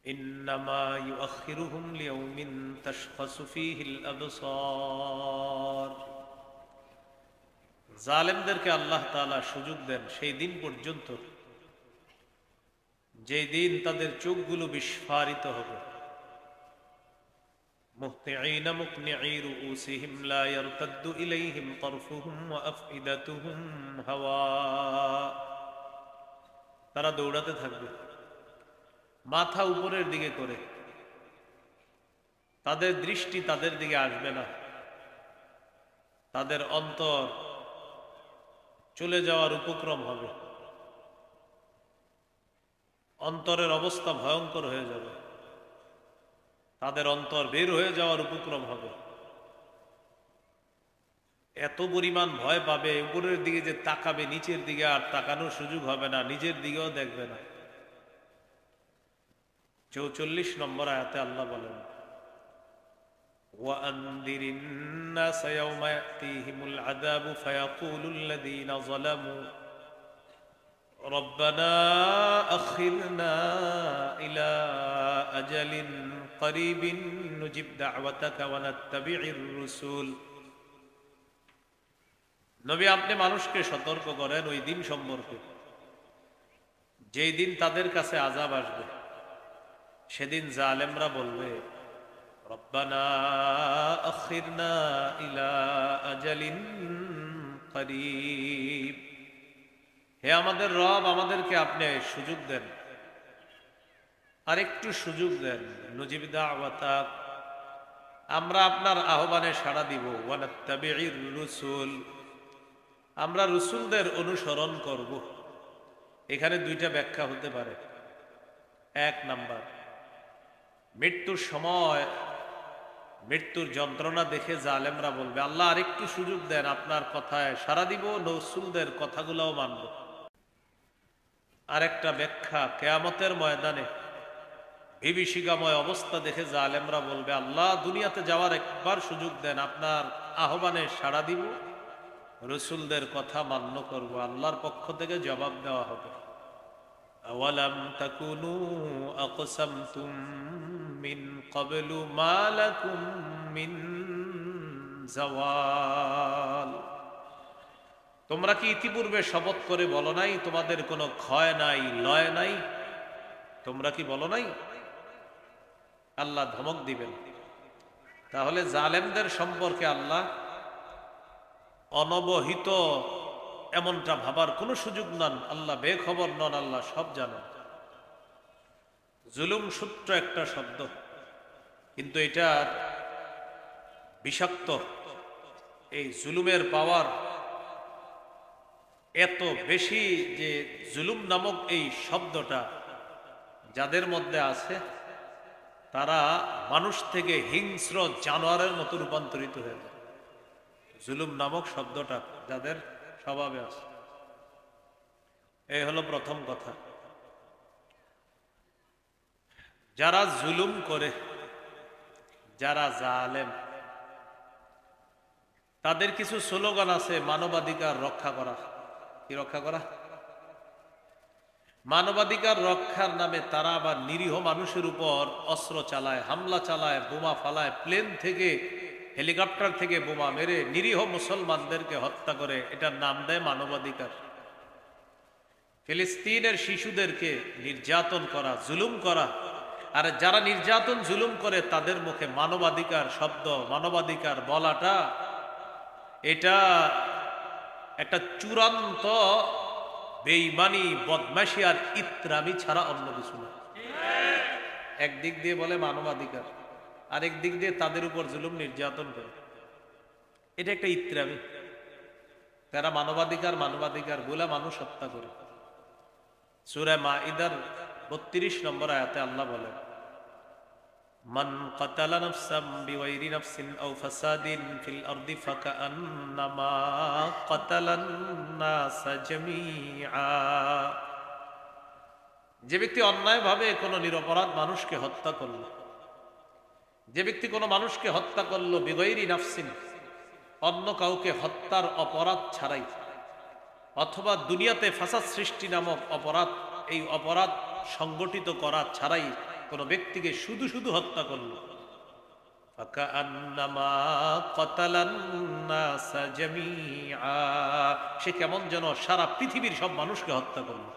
ইন্নামা ইউআখিরুহুম লিয়াউমিন তাশখাসু ফীহিল আবসার। জালেমদেরকে আল্লাহ তাআলা সুযোগ দেন সেই দিন পর্যন্ত, যেই দিন তাদের চোখগুলো বিস্ফারিত হবে। মুহতিঈনা মুকনিঈ রুউসিহিম লা ইয়ারতাদ্দু ইলাইহিম তারফুহুম ওয়া আফইদাতুহুম হাওয়া। তারা দৌড়াতে থাকবে মাথা উপরের দিকে করে, তাদের দৃষ্টি তাদের দিকে আসবে না, তাদের অন্তর চলে যাওয়ার উপক্রম হবে, অন্তরের অবস্থা ভয়ঙ্কর হয়ে যাবে, তাদের অন্তর বের হয়ে যাওয়ার উপক্রম হবে। এত পরিমাণ ভয় পাবে, উপরের দিকে যে তাকাবে, নিচের দিকে আর তাকানোর সুযোগ হবে না, নিজের দিকেও দেখবে না। ৪৪ নম্বর আয়াতে আল্লাহ বলেন, وَأَنذِرِ النَّاسَ يَوْمَ يَأْتِيهِمُ الْعَذَابُ فَيَقُولُ الَّذِينَ ظَلَمُوا رَبَّنَا أَخِّرْنَا إِلَى أَجَلٍ قَرِيبٍ نُجِبْ دَعْوَتَكَ وَنَتَّبِعِ الرُّسُلَ। নবী, আপনি মানুষকে সতর্ক করেন ওই দিন সম্পর্কে, যেই দিন তাদের কাছে আযাব আসবে। সেদিন জালেমরা বলবে, রব্বানা আখিরনা ইলা আজালিন করিব, হে আমাদের রব, আমাদেরকে আপনি সুযোগ দেন, আর একটু সুযোগ দেন। নুজিব দাওয়াতাক, আমরা আপনার আহ্বানে সাড়া দিব। ওয়ানাত্তাবিউর রুসুল, আমরা রসুলদের অনুসরণ করব। এখানে দুইটা ব্যাখ্যা হতে পারে। এক নাম্বার, মৃত্যুর সময় মৃত্যুর যন্ত্রণা দেখে জালেমরা বলবে, আল্লাহ আরেকটু সুযোগ দেন, আপনার কথায় সাড়া দিব, রসুলদের কথাগুলোও মানব। আরেকটা ব্যাখ্যা, কিয়ামতের ময়দানে বিভীষিকাময় অবস্থা দেখে জালেমরা বলবে, আল্লাহ দুনিয়াতে যাওয়ার একবার সুযোগ দেন, আপনার আহ্বানে সাড়া দিব, রসুলদের কথা মান্য করব। আল্লাহর পক্ষ থেকে জবাব দেওয়া হবে, আওয়ালাম তাকুনু আকসামতুম মিন ক্বাবলু মা লাকুম মিন যাওয়াল। তোমরা কি ইতিপূর্বে শপথ করে বলো নাই তোমাদের কোনো ক্ষয় নাই, লয় নাই? তোমরা কি বলো নাই? আল্লাহ ধমক দিবেন। তাহলে জালেমদের সম্পর্কে আল্লাহ অনবহিত এমনটা ভাবার কোনো সুযোগ নন, আল্লাহ বেখবর নন, আল্লাহ সব জানেন। জুলুম সূত্র একটা শব্দ, কিন্তু এটা বিষাক্ত। এই জুলুমের পাওয়ার এত বেশি যে জুলুম নামক এই শব্দটা যাদের মধ্যে আছে, তারা মানুষ থেকে হিংস্র জানোয়ারের মতো রূপান্তরিত হয়ে যায়। জুলুম নামক শব্দটা যাদের স্বভাবে আছে। এই হলো প্রথম কথা। যারা জুলুম করে, যারা জালেম, তাদের কিছু স্লোগান আছে মানবাধিকার রক্ষা করা। কি রক্ষা করা? মানবাধিকার রক্ষার নামে তারা আবার নিরীহ মানুষের উপর অস্ত্র চালায়, হামলা চালায়, বোমা ফালায়, প্লেন থেকে, হেলিকপ্টার থেকে বোমা মেরে নিরীহ মুসলমানদেরকে হত্যা করে। এটার নাম দেয় মানবাধিকার। ফিলিস্তিনের শিশুদেরকে নির্যাতন করা, জুলুম করা। আর যারা নির্যাতন জুলুম করে তাদের মুখে মানবাধিকার শব্দ, মানবাধিকার বলাটা, এটা একটা চূড়ান্ত বেঈমানি, বদমাশি আর ইত্রামি ছাড়া অন্য কিছু না। একদিক দিয়ে বলে মানবাধিকার, আরেক দিক দিয়ে তাদের উপর জুলুম নির্যাতন করে। এটা একটা ইত্রামি। তারা মানবাধিকার মানবাধিকার বলে মানুষ হত্যা করে। সূরা মাইদার ৩২ নম্বর আয়াতে আল্লাহ বলেন, মান কাতালা নাফসাম বিগাইরি নাফসিন আও ফাসাদিন ফিল আরদি ফাকান্নামা কাতালান নাসা জামিআ। যে ব্যক্তি অন্যায়ভাবে কোনো নিরপরাধ মানুষকে হত্যা করলো, যে ব্যক্তি কোনো মানুষকে হত্যা করলো বিগাইরি নাফসিন, অন্য কাউকে হত্যার অপরাধ ছাড়াই, অথবা দুনিয়াতে ফাসাদ সৃষ্টি নামক অপরাধ, এই অপরাধ সংগঠিত করা ছাড়াই কোন ব্যক্তিকে শুধু শুধু হত্যা করলো, ফাকান্নামা কাতালান নাসা জামিআ, সে কেমন যেন সারা পৃথিবীর সব মানুষকে হত্যা করলো।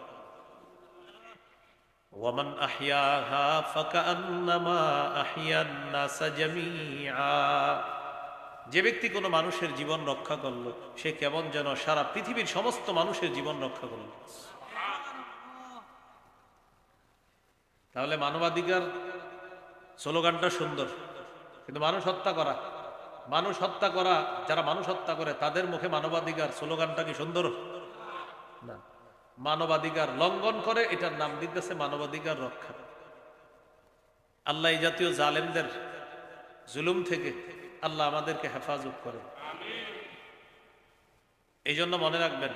ওয়ামান আহইয়াহা ফাকান্নামা আহইয়ান নাসা জামিআ, যে ব্যক্তি কোনো মানুষের জীবন রক্ষা করলো সে কেমন যেন সারা পৃথিবীর সমস্ত মানুষের জীবন রক্ষা করলো। তাহলে মানবাধিকার স্লোগানটা সুন্দর, কিন্তু মানুষ হত্যা করা, যারা মানুষ হত্যা করে তাদের মুখে মানবাধিকার স্লোগানটা কি সুন্দর? না, মানবাধিকার লঙ্ঘন করে, এটার নাম দিতেছে মানবাধিকার রক্ষা। আল্লাহ এই জাতীয় জালেমদের জুলুম থেকে আল্লাহ আমাদেরকে হেফাজত করে। এই জন্য মনে রাখবেন,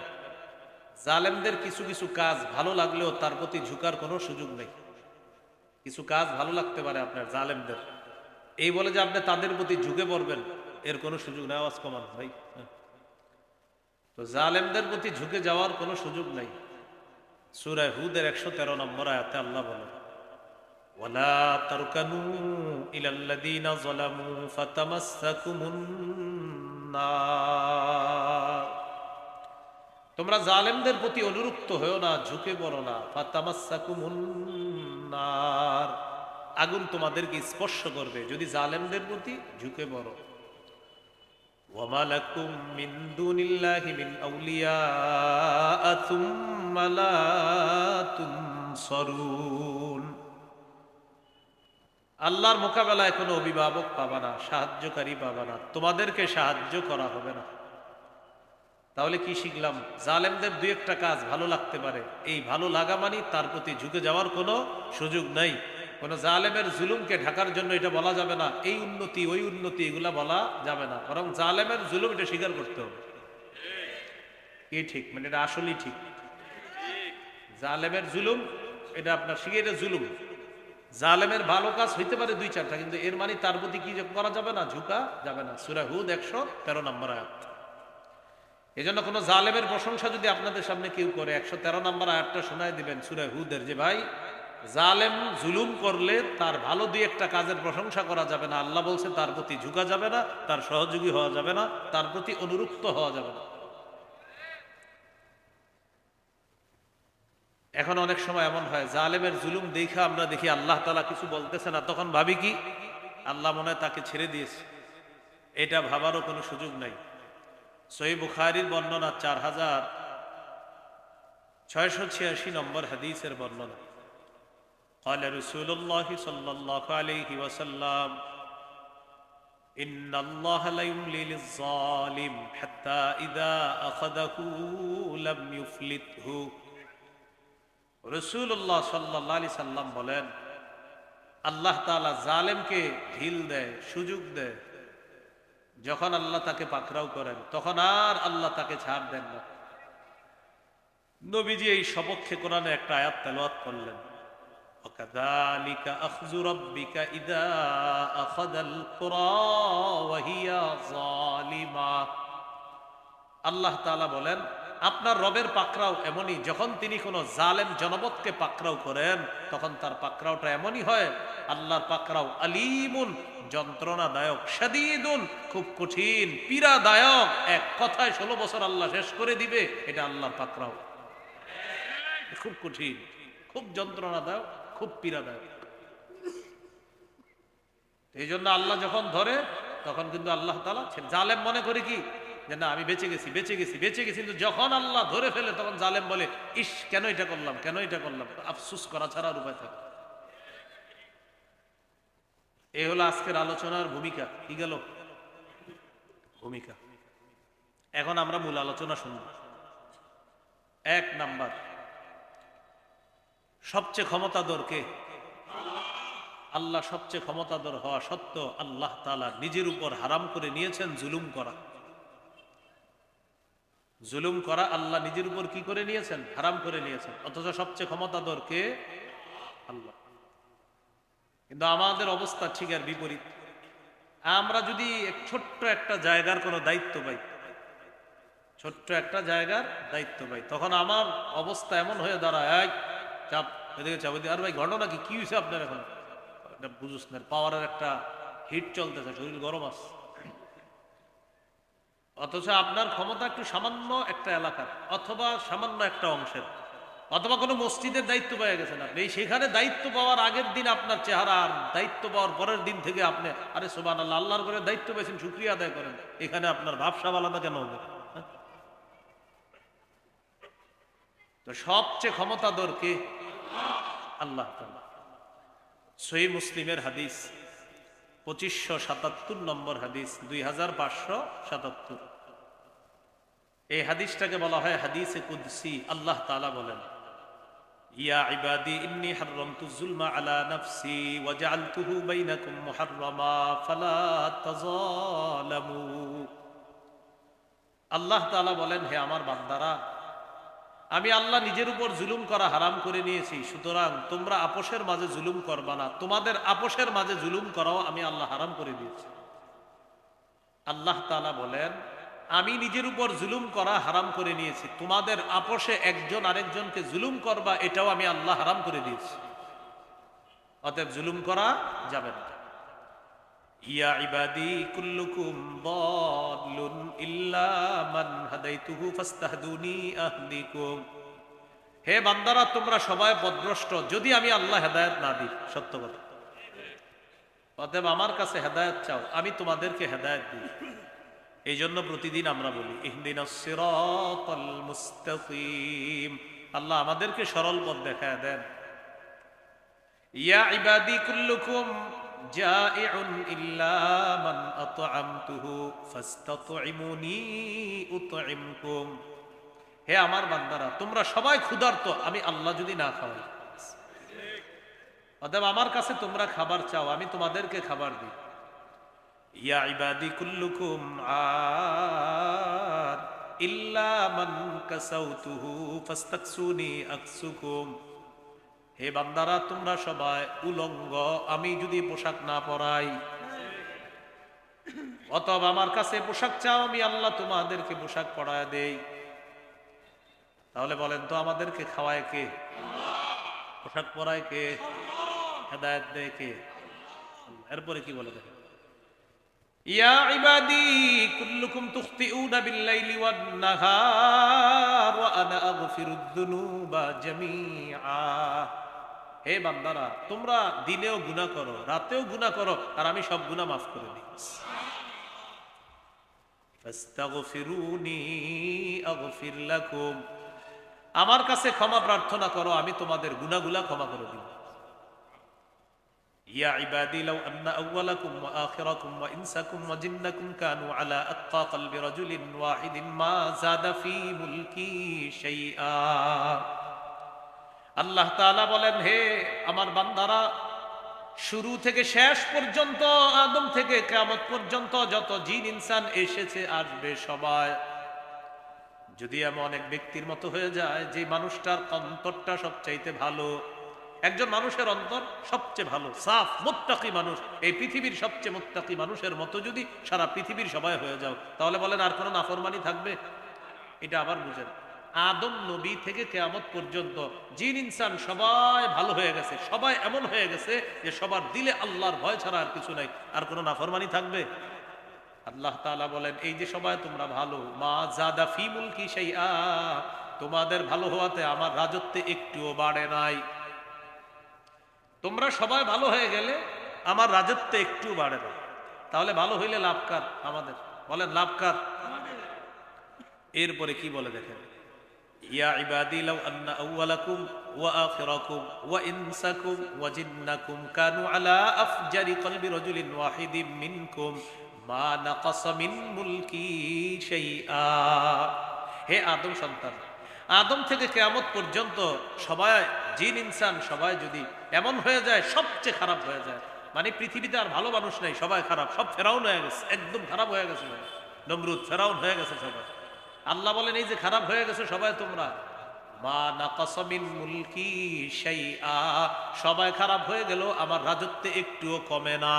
জালেমদের কিছু কিছু কাজ ভালো লাগলেও তার প্রতি ঝুঁকার কোনো সুযোগ নেই। কিছু কাজ ভালো লাগতে পারে আপনার জালেমদের, এই বলে যে আপনি তাদের প্রতি ঝুঁকে পড়বেন এর কোনো সুযোগ নেই। আওয়াজ কমান ভাই। তো জালেমদের প্রতি ঝুঁকে যাওয়ার কোনো সুযোগ নাই। সূরা হুদের 113 নম্বর আয়াতে আল্লাহ বলেন, ওয়ালা তারকানু ইলাল্লাযীনা যালামু ফাতামাসসাকুমুন নার, তোমরা জালেমদের প্রতি অনুরক্ত হও না, ঝুঁকে পড়ো না। ফাতামাসসাকুমুন নার, আগুন তোমাদেরকে স্পর্শ করবে যদি জালেমদের প্রতি ঝুঁকে পড়ো। ওয়ামা লাকুম মিন দুনিল্লাহি মিন আউলিয়া সুম্মা লা তুনসারুন, আল্লাহর মোকাবেলায় কোনো অভিভাবক পাবা না, সাহায্যকারী পাবা না, তোমাদেরকে সাহায্য করা হবে না। তাহলে কি শিখলাম? জালেমদের দুই একটা কাজ ভালো লাগতে পারে, এই ভালো লাগা মানে তার প্রতি ঝুঁকে যাওয়ার কোনো সুযোগ নাই। কোন জালেমের জুলুমকে ঢাকার জন্য এটা বলা যাবে না, এই উন্নতি ওই উন্নতি এগুলা বলা যাবে না, বরং জালেমের জুলুম এটা স্বীকার করতে হবে। কি ঠিক? মানে এটা আসলেই ঠিক। জালেমের জুলুম এটা আপনার শিখে জুলুম। জালেমের ভালো কাজ হইতে পারে দুই চারটা, কিন্তু এর মানে তার প্রতি কি করা যাবে না, ঝুঁকা যাবে না। সূরা হুদ 113 নম্বর আয়াত। এই জন্য কোনো জালেমের প্রশংসা যদি আপনাদের সামনে কেউ করে, 113 নম্বর আয়াতটা শোনায় দিবেন সূরা হুদের, যে ভাই জালেম জুলুম করলে তার ভালো দুই একটা কাজের প্রশংসা করা যাবে না। আল্লাহ বলছে তার প্রতি ঝুঁকা যাবে না, তার সহযোগী হওয়া যাবে না, তার প্রতি অনুরক্ত হওয়া যাবে না। এখন অনেক সময় এমন হয়, জালেমের জুলুম দেখে আমরা দেখি আল্লাহ তাআলা কিছু বলতেছে না, তখন ভাবি কি আল্লাহ মনে হয় তাকে ছেড়ে দিয়েছে। এটা ভাবারও কোনো সুযোগ নাই। সহিহ বুখারীর বর্ণনা 4686 নম্বর হাদিসের বর্ণনা, قال رسول الله صلى الله عليه وسلم إن الله لا يملي للظالم حتى إذا أخذه لم يفلته। রাসূলুল্লাহ সাল্লাল্লাহু আলাইহি সাল্লাম বলেন, আল্লাহ তাআলা জালেমকে ঢিল দেয়, সুযোগ দেয়, যখন আল্লাহ তাকে পাকড়াও করেন তখন আর আল্লাহ তাকে ছাড় দেন না। নবীজি এই সপক্ষে কোরআনে একটা আয়াত তেলাওয়াত করলেন, وَكَذَلِكَ أَخْذُ رَبِّكَ إِذَا أَخَذَ الْقُرَى وَهِيَ ظَالِمَةٌ। আল্লাহ তাআলা বলেন, আপনার রবের পাকড়াও এমনই, যখন তিনি কোনো জালেম জনপদকে পাকড়াও করেন তখন তার পাকড়াওটা এমনই হয়। আল্লাহর পাকড়াও আলিমুন, যন্ত্রণাদায়ক, শাদীদুন, খুব কঠিন, পীড়াদায়ক। এক কথায় 16 বছর আল্লাহ শেষ করে দিবে, এটা আল্লাহর পাকড়াও। খুব কঠিন, খুব যন্ত্রণাদায়ক, খুব পীড়াদায়ক। এই জন্য আল্লাহ যখন ধরে তখন কিন্তু আল্লাহ তাআলা, জালেম মনে করে কি যে না আমি বেঁচে গেছি, কিন্তু যখন আল্লাহ ধরে ফেলে তখন জালেম বলে, ইস কেন এটা করলাম, আফসোস করা ছাড়া আর উপায় থাকে। এই হলো আজকের আলোচনার ভূমিকা। কি গেল ভূমিকা? এখন আমরা মূল আলোচনা শুনব। 1 নাম্বার, সবচেয়ে ক্ষমতাধর কে? আল্লাহ সবচেয়ে ক্ষমতাধর হওয়া সত্ত্বেও আল্লাহ তাআলা নিজের উপর হারাম করে নিয়েছেন জুলুম করা। জুলুম করা আল্লাহ নিজের উপর কি করে নিয়েছেন? হারাম করে নিয়েছেন। অথচ সবচেয়ে ক্ষমতাধর কে? আল্লাহ। কিন্তু আমাদের অবস্থা ঠিক আর বিপরীত। আমরা যদি ছোট্ট একটা জায়গার কোনো দায়িত্ব পাই, তখন আমার অবস্থা এমন হয়ে দাঁড়ায়, চাপ এদিকে চাপ, আর ভাই ঘটনা কি হয়েছে আপনার? এখন বুঝুস না, পাওয়ারের একটা হিট চলতেছে, শরীর গরম আছে, অথচ আপনার ক্ষমতা একটু সামান্য একটা এলাকার অথবা সামান্য একটা অংশের, অথবা কোনো মসজিদের দায়িত্ব পেয়ে গেছেন আপনি, এই সেখানে দায়িত্ব পাওয়ার আগের দিন আপনার চেহারা, আর দায়িত্ব পাওয়ার পরের দিন থেকে আপনি আরে সুবহানাল্লাহ, আল্লাহর করে দায়িত্ব পেয়েছেন, শুকরিয়া আদায় করেন, এখানে আপনার ভাবসাব আলাদা কেন হবে? তো সবচেয়ে ক্ষমতাধর কে? আল্লাহ তাআলা। সহিহ মুসলিমের হাদিস 2577 নম্বর হাদিস, 2577। এই হাদিসটাকে বলা হয় হাদিসে কুদসি। আল্লাহ তাআলা বলেন, ইয়া ইবাদি ইন্নী হাররামতু যুলমা আলা নাফসি ওয়া জাআলতুহু বাইনাকুম মুহাররামা ফালা তাযালামু। আল্লাহ তাআলা বলেন, হে আমার বান্দারা, আমি আল্লাহ নিজের উপর জুলুম করা হারাম করে নিয়েছি, সুতরাং তোমরা আপোষের মাঝে জুলুম করবা না, তোমাদের আপোষের মাঝে জুলুম করাও আমি আল্লাহ হারাম করে দিয়েছি। আল্লাহ তাআলা বলেন, আমি নিজের উপর জুলুম করা হারাম করে নিয়েছি, তোমাদের আপোষে একজন আরেকজনকে জুলুম করবা এটাও আমি আল্লাহ হারাম করে দিয়েছি, অতএব জুলুম করা যাবে না। ইয়া ইবাদি কুল্লুকুম দাল্লুন ইল্লা মান হাদাইতুহু ফাস্তাহদুনি আহদিকুম। হে বান্দারা, তোমরা সবাই পথভ্রষ্ট যদি আমি আল্লাহ হেদায়েত না দিই, সত্য কথা। অতএব আমার কাছে হেদায়েত চাও, আমি তোমাদেরকে হেদায়েত দিই। এই জন্য প্রতিদিন আমরা বলি ইহদিনাস সিরাতাল মুস্তাকিম, আল্লাহ আমাদেরকে সরল পথ দেখায় দেন। ইয়া ইবাদি কুল্লুকুম জাইউন ইল্লা মান আত'আমতুহু ফাস্তাত'ইমুনি উত'ইমকুম। হে আমার বান্দারা, তোমরা সবাই ক্ষুধার্ত, আমি আল্লাহ যদি না খাওয়াই, অতএব আমার কাছে তোমরা খাবার চাও, আমি তোমাদেরকে খাবার দিই। ইয়া ইবাদি কুল্লুকুম আর ইল্লা মান কাসাউতুহু ফাস্তাকসুনি আকসুকুম। হে বান্দারা, তোমরা সবাই উলঙ্গ, আমি যদি পোশাক না পরাই, অতএব আমার কাছে পোশাক চাও, আমি আল্লাহ তোমাদেরকে পোশাক পরায় দেই। তাহলে বলেন তো, আমাদেরকে খাওয়ায় কে? পোশাক পরায় কে? হেদায়েত দেয় কে? এরপরে কি বলে দেখেন, ইয়া ইবাদি কুল্লুকুম তুখতিউনা বিল-লাইলি ওয়ান-নাহার ওয়া আনা আগফিরুদ যুনুবা জামিআ। হে বান্দারা, তোমরা দিনেও গুনাহ করো, রাতেও গুনাহ করো, আর আমি সব গুনাহ মাফ করে দিই। ফাস্তাগফিরুনি আগফির লাকুম। আমার কাছে ক্ষমা প্রার্থনা করো, আমি তোমাদের গুনাহগুলো ক্ষমা করে দিই। ইয়া ইবাদি লাউ আন্না আউওয়ালাকুম ওয়া আখিরাকুম ওয়া ইনসাকুম ওয়া জিন্নাকুম কানু আলা আতকা কলবি রাজুলিন ওয়াহিদিন মা যাদা ফি মুলকি শাইআ। আল্লাহ তাআলা বলেন, হে আমার বান্দারা, শুরু থেকে শেষ পর্যন্ত, আদম থেকে কিয়ামত পর্যন্ত যত জিন ইনসান এসেছে আসবে, সবাই যদি এমন এক ব্যক্তির মতো হয়ে যায় যে মানুষটার অন্তরটা সবচাইতে ভালো, একজন মানুষের অন্তর সবচেয়ে ভালো, সাফ মুত্তাকি মানুষ, এই পৃথিবীর সবচেয়ে মুত্তাকি মানুষের মতো যদি সারা পৃথিবীর সবাই হয়ে যাও, তাহলে বলেন আর কোনো নাফরমানি থাকবে? এটা আবার বুঝেন, আদম নবী থেকে কিয়ামত পর্যন্ত জিন ইনসান সবাই ভালো হয়ে গেছে, সবাই এমন হয়ে গেছে যে সবার দিলে আল্লাহর ভয় ছাড়া আর কিছু নাই, আর কোনো নাফরমানি থাকবে? আল্লাহ তাআলা বলেন, এই যে সবাই তোমরা ভালো, মা যাদা ফি মুলকি শাইআ, তোমাদের ভালো হওয়াতে আমার রাজত্বে একটুও বাড়ে নাই। তোমরা সবাই ভালো হয়ে গেলে আমার রাজত্ব একটু বাড়ে না, তাহলে ভালো হইলে লাভ কার? আমাদের। বলেন লাভ কার? এরপরে কি বলে দেখেন, ইয়া ইবাদি লাউ আন্না আউওয়ালাকুম ওয়া আখিরাকুম ওয়া ইনসাকুম ওয়া জিন্নাকুম কানু আলা আফজারি কলবি রাজুলিন ওয়াহিদিন মিনকুম মা নাকাসা মিন মুলকি শাইআ। হে আদম সন্তান, আদম থেকে কিয়ামত পর্যন্ত সবাই জিন ইনসান সবাই যদি এমন হয়ে যায়, সবচেয়ে খারাপ হয়ে যায়, মানে পৃথিবীতে আর ভালো মানুষ নাই, সবাই খারাপ, সব ফেরাউন হয়ে গেছে, একদম খারাপ হয়ে গেছে, নমরুদ ফেরাউন হয়ে গেছে সবাই। আল্লাহ বলেন, এই যে খারাপ হয়ে গেছে সবাই তোমরা, মা নাকাসা মিন মুলকি শাইআ, সবাই খারাপ হয়ে গেল, আমার রাজত্বে একটুও কমে না।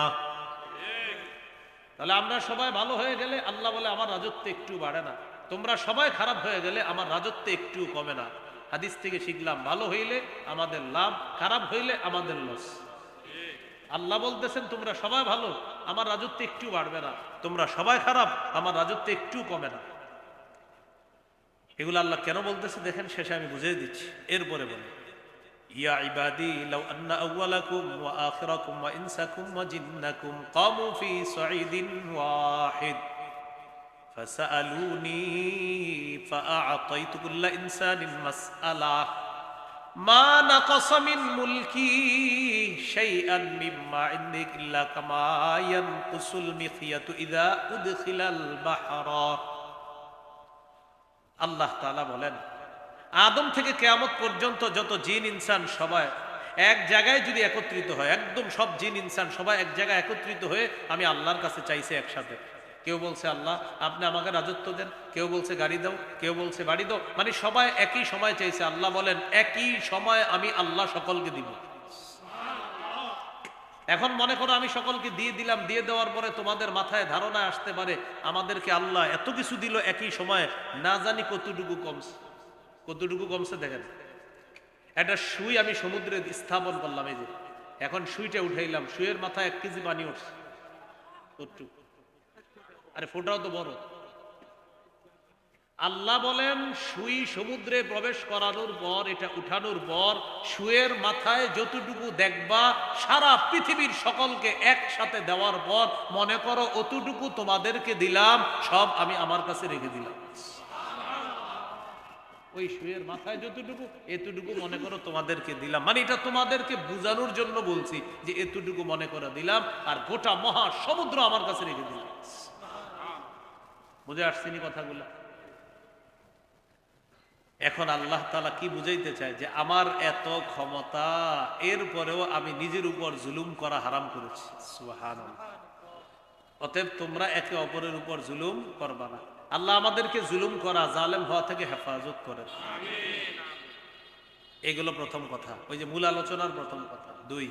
তাহলে আমরা সবাই ভালো হয়ে গেলে আল্লাহ বলে আমার রাজত্ব একটু বাড়ে না, তোমরা সবাই খারাপ হয়ে গেলে আমার রাজত্ব একটু কমে না। হাদিস থেকে শিখলাম, ভালো হইলে আমাদের লাভ, খারাপ হইলে আমাদের লস। আল্লাহ বলতেছেন তোমরা সবাই ভালো, আমার রাজত্ব একটু বাড়বে না, তোমরা সবাই খারাপ, আমার রাজত্ব একটু কমে না। এগুলো আল্লাহ কেন বলতেছে দেখেন, শেষে আমি বুঝিয়ে দিচ্ছি। এরপরে বলে ইয়া ইবাদি লাউ আন্না আউওয়ালাকুম ওয়া আখিরাকুম ওয়া ইনসাকুম ওয়া জিন্নাকুম কামু ফি সাঈদিন ওয়াহিদ ফাসআলুনি ফাআতাইতু কুল্লা ইনসানিন মাসআলাহ মা নাকাসা মিন মুলকি শাইআন মিম্মা ইনদি ইল্লা কামা ইয়ানকুসুল মিখয়াতু ইযা উদখিলাল বাহরা। আল্লাহ তাআলা বলেন আদম থেকে কিয়ামত পর্যন্ত যত জিন ইনসান সবাই এক জায়গায় যদি একত্রিত হয়, একদম সব জিন ইনসান সবাই এক জায়গায় একত্রিত হয়ে আমি আল্লাহর কাছে চাইছে একসাথে। কেউ বলছে আল্লাহ আপনি আমাকে রাজত্ব দেন, কেউ বলছে গাড়ি দাও, কেউ বলছে বাড়ি দাও, মানে সবাই একই সময় চাইছে। আল্লাহ বলেন একই সময় আমি আল্লাহ সকলকে দিব। এখন মনে করো আমি সকলকে দিয়ে দিলাম, দিয়ে দেওয়ার পরে তোমাদের মাথায় ধারণা আসতে পারে আমাদেরকে আল্লাহ এত কিছু দিল একই সময়ে, না জানি কতটুকু কমছে। কতটুকু কমছে দেখেন, একটা সুই আমি সমুদ্রে স্থাপন করলাম, এই যে এখন সুইটা উঠাইলাম, সুইয়ের মাথায় 1 কেজি পানি উঠছে, কতটুকু? আরে ফোটাও তো বড়। আল্লাহ বলেন সুই সমুদ্রে প্রবেশ করানোর পর, এটা উঠানোর পর সুয়ের মাথায় যতটুকু দেখবা সারা পৃথিবীর সকলকে একসাথে দেওয়ার পর মনে করো অতটুকু তোমাদেরকে দিলাম, সব আমি আমার কাছে রেখে দিলাম। ওই সুয়ের মাথায় যতটুকু, এতটুকু মনে করো তোমাদেরকে দিলাম, মানে এটা তোমাদেরকে বুঝানোর জন্য বলছি যে এতটুকু মনে করে দিলাম, আর গোটা মহা সমুদ্র আমার কাছে রেখে দিলাম। বুঝে আসছিনি কথাগুলো? এখন আল্লাহ তাআলা কি বুঝাইতে চায় যে আমার এত ক্ষমতা, এরপরেও আমি নিজের উপর জুলুম করা হারাম করেছি। সুবহানাল্লাহ। অতএব তোমরা একে অপরের উপর জুলুম করবা না। আল্লাহ আমাদেরকে জুলুম করা, জালেম হওয়া থেকে হেফাজত করেন। এগুলো প্রথম কথা, ওই যে মূল আলোচনার প্রথম কথা। 2,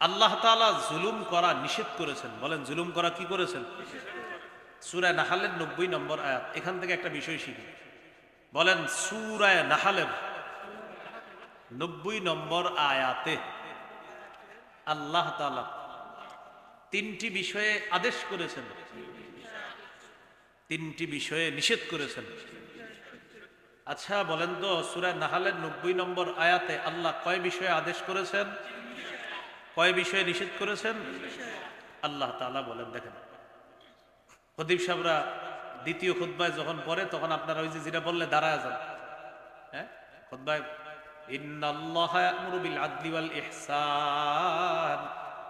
আল্লাহ তাআলা জুলুম করা নিষেধ করেছেন। বলেন জুলুম করা কি করেছেন? সূরা নাহলের 90 নম্বর আয়াত। এখান থেকে একটা বিষয় শিখি। বলেন সূরা নাহলের 90 নম্বর আয়াতে আল্লাহ তাআলা 3টি বিষয়ে আদেশ করেছেন, 3টি বিষয়ে নিষেধ করেছেন। আচ্ছা বলেন তো সূরা নাহলের 90 নম্বর আয়াতে আল্লাহ কয় বিষয়ে আদেশ করেছেন, কয় বিষয়ে নিষেধ করেছেন? আল্লাহ তাআলা বলেন, দেখেন খতিব সাহেবরা দ্বিতীয় খুতবায় যখন পড়ে তখন আপনারা ওই যে যেটা বললে দাঁড়ায় যান, হ্যাঁ খুতবায় ইন্নাল্লাহা ইয়া'মুরু বিল আদলি ওয়াল ইহসান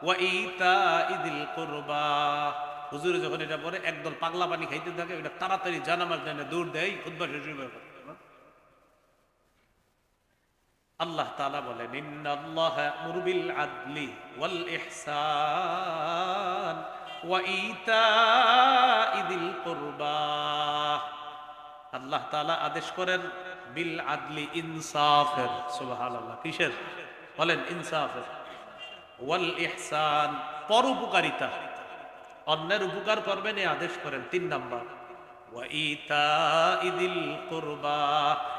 ওয়া ইতা'i যিল কুরবা। হুজুর যখন এটা পড়ে একদল পাগলা পানি খাইতে থাকে, ওটা তাড়াতাড়ি জানামাজ জানে দৌড় দেয়, খুতবা শেষ হয়ে যাবে। আল্লাহ তাআলা বলেন ইন্নাল্লাহা ইয়া'মুরু বিল আদলি ওয়াল ইহসান ওয়া ইতা'i যিল কুরবা। আল্লাহ তাআলা আদেশ করেন বিল আদলি, ইনসাফের। সুবহানাল্লাহ। কিসের? বলেন ইনসাফের। ওয়াল ইহসান, পরোপকারিতা, অন্যের উপকার করবেন এই আদেশ করেন। 3 নাম্বার ওয়া ইতা'i যিল কুরবা,